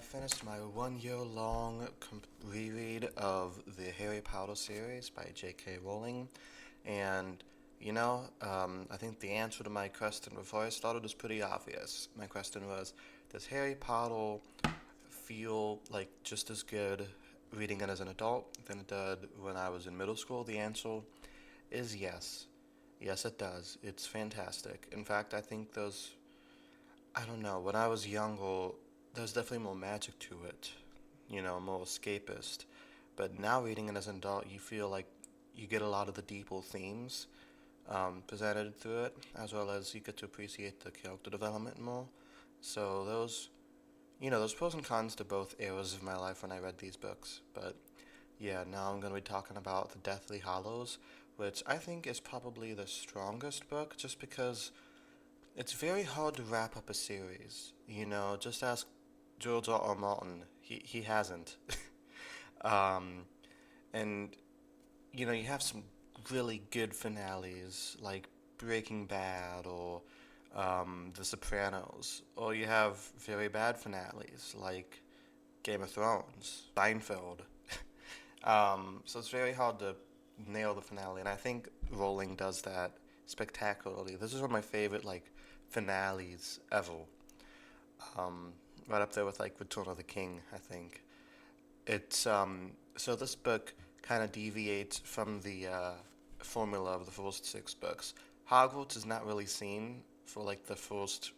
finished my 1 year long reread of the Harry Potter series by J.K. Rowling, and I think the answer to my question before I started was pretty obvious. My question was, does Harry Potter feel like just as good reading it as an adult than it did when I was in middle school? The answer is yes. Yes, it does. It's fantastic. In fact, I think I don't know, when I was younger, there's definitely more magic to it, more escapist. But now reading it as an adult, you feel like you get a lot of the deeper themes presented through it, as well as you get to appreciate the character development more. So there's pros and cons to both eras of my life when I read these books. But yeah, now I'm going to be talking about The Deathly Hallows, which I think is probably the strongest book just because it's very hard to wrap up a series. Just ask George R. R. Martin. He hasn't. um, and you have some really good finales like Breaking Bad or The Sopranos, or you have very bad finales like Game of Thrones, Seinfeld. So it's very hard to nail the finale, and I think Rowling does that spectacularly. This is one of my favorite finales ever. Um, right up there with Return of the King, I think. It's so this book kind of deviates from the formula of the first six books. Hogwarts is not really seen for the first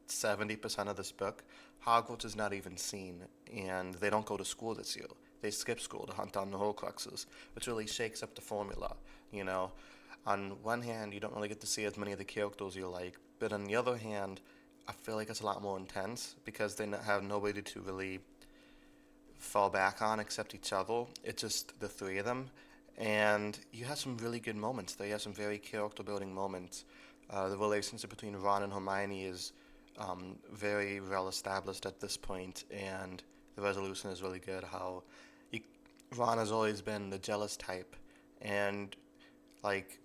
70% of this book. Hogwarts is not even seen, and they don't go to school this year. They skip school to hunt down the Horcruxes, which really shakes up the formula. You know, on one hand, you don't really get to see as many of the characters you like, but on the other hand, I feel like it's a lot more intense because they have nobody to really fall back on except each other. It's just the three of them, and you have some really good moments there. You have some very character building moments. The relationship between Ron and Hermione is very well established at this point, and the resolution is really good. You, Ron has always been the jealous type, and like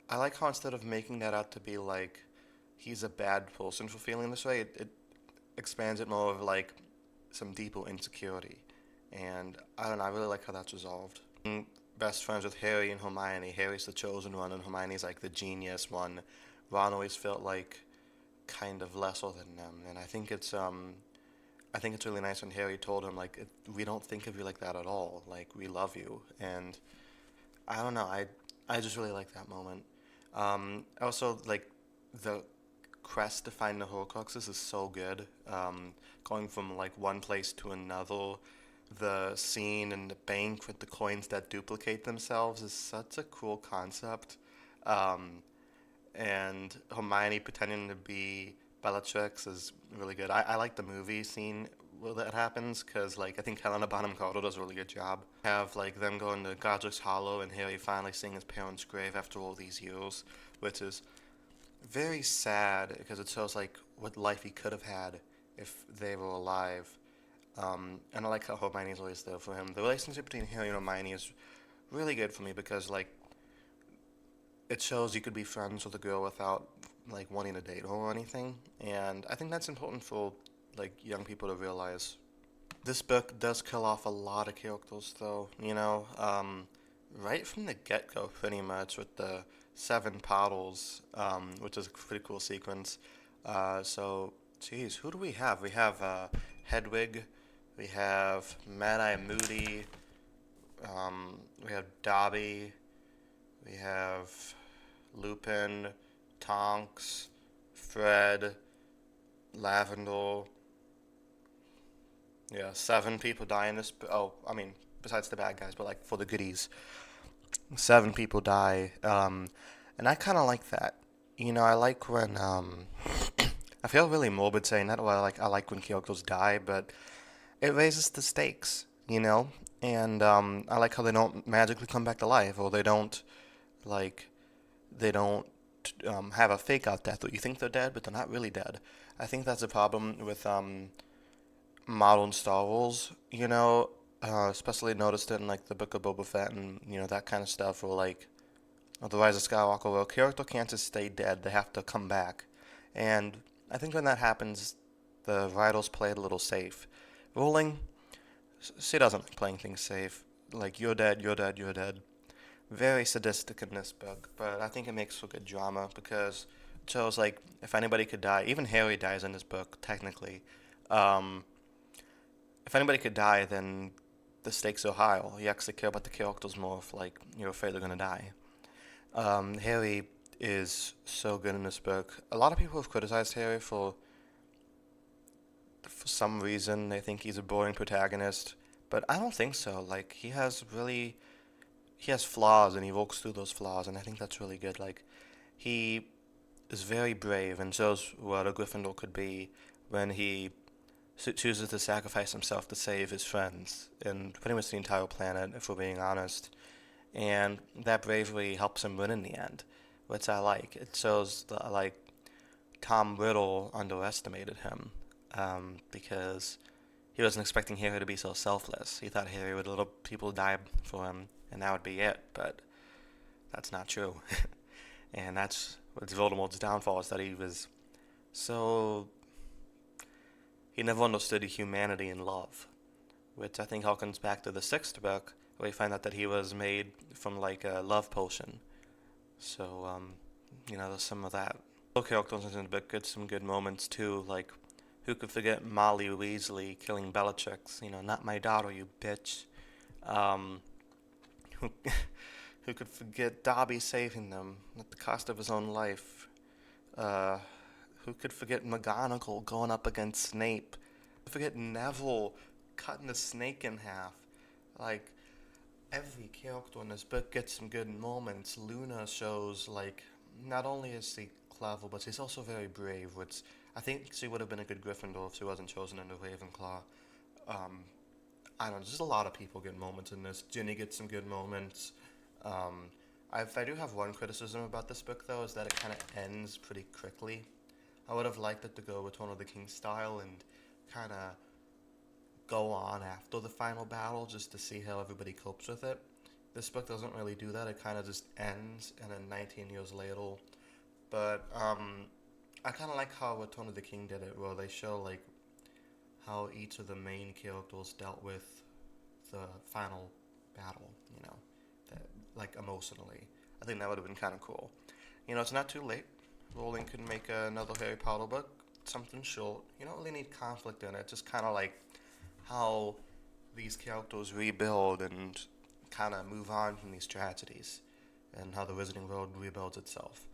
I like how instead of making that out to be like he's a bad person for feeling this way, it expands it more of some deeper insecurity, and I don't know. I really like how that's resolved. Best friends with Harry and Hermione. Harry's the chosen one, and Hermione's the genius one. Ron always felt like kind of lesser than them, and I think it's really nice when Harry told him we don't think of you like that at all. Like we love you, and I don't know. I just really like that moment. Also the quest to find the Horcruxes is so good. Going from one place to another, the scene in the bank with the coins that duplicate themselves is such a cool concept. Um, and Hermione pretending to be Bellatrix is really good. I like the movie scene where that happens because I think Helena Bonham Carter does a really good job. Have them going to Godric's Hollow and Harry finally seeing his parents' grave after all these years, which is very sad because it shows what life he could have had if they were alive. And I like how Hermione's always there for him. The relationship between Harry and Hermione is really good for me because it shows you could be friends with a girl without wanting to date her or anything, and I think that's important for young people to realize. This book does kill off a lot of characters, though. Right from the get go, pretty much with the seven paddles, which is a pretty cool sequence. Geez, who do we have? We have Hedwig, we have Mad Eye Moody, we have Dobby, we have Lupin, Tonks, Fred, Lavender. Yeah, seven people die in this. Oh, I mean, besides the bad guys, but for the goodies, seven people die. And I kind of like that. I like when I feel really morbid saying that. Well, I like when characters die, but it raises the stakes. And I like how they don't magically come back to life, or like they don't have a fake out death, or you think they're dead, but they're not really dead. I think that's a problem with modern Star Wars, especially noticed it in the Book of Boba Fett and that kind of stuff, or The Rise of Skywalker, where a character can't just stay dead; they have to come back. And I think when that happens, the writers play it a little safe. Rowling, she doesn't like playing things safe. Like, you're dead, you're dead, you're dead. Very sadistic in this book, but I think it makes for good drama because it shows, like, if anybody could die, even Harry dies in this book, technically. Um, if anybody could die, then the stakes are higher. You actually care about the characters more if, like, you're afraid they're gonna die. Harry is so good in this book. A lot of people have criticized Harry for some reason. They think he's a boring protagonist, but I don't think so. Like, he has flaws and he works through those flaws, and I think that's really good. Like, he is very brave and shows what a Gryffindor could be when he chooses to sacrifice himself to save his friends and pretty much the entire planet, if we're being honest. And that bravery helps him win in the end, which I like. It shows that, like, Tom Riddle underestimated him because he wasn't expecting Harry to be so selfless. He thought Harry would let people die for him, and that would be it. But that's not true. And that's what's Voldemort's downfall, is that so he never understood humanity and love, which I think harkens back to the sixth book, where we find out that he was made from, like, a love potion. So, there's some of that. Other characters in the book get some good moments too, like, who could forget Molly Weasley killing Bellatrix? Not my daughter, you bitch. Um, who, who could forget Dobby saving them at the cost of his own life? Uh, who could forget McGonagall going up against Snape? Forget Neville cutting the snake in half. Like, every character in this book gets some good moments. Luna shows, like, not only is she clever, but she's also very brave, which I think she would have been a good Gryffindor if she wasn't chosen into Ravenclaw. Um, I don't know, just a lot of people get moments in this. Ginny gets some good moments. Um, if I do have one criticism about this book, though, is that it kind of ends pretty quickly. I would have liked it to go Return of the King style and kind of go on after the final battle just to see how everybody copes with it. This book doesn't really do that. It kind of just ends, and then 19 years later. But I kind of like how Return of the King did it, where they show, like, how each of the main characters dealt with the final battle. That, like, emotionally. I think that would have been kind of cool. It's not too late. Rowling could make another Harry Potter book, something short. You don't really need conflict in it. Just kind of like how these characters rebuild and kind of move on from these tragedies, and how the Wizarding World rebuilds itself.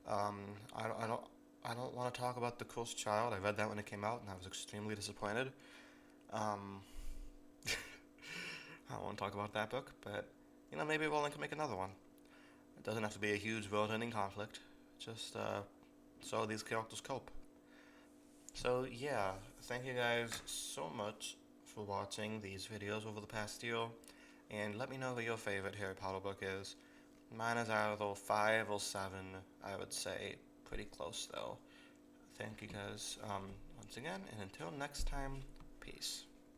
Um, I don't want to talk about The Cursed Child. I read that when it came out, and I was extremely disappointed. Um, I don't want to talk about that book, but maybe Rowling can make another one. It doesn't have to be a huge world-ending conflict. Just so these characters cope. So yeah, thank you guys so much for watching these videos over the past year, and let me know what your favorite Harry Potter book is. Mine is either 5 or 7, I would say. Pretty close though. Thank you guys once again, and until next time, peace.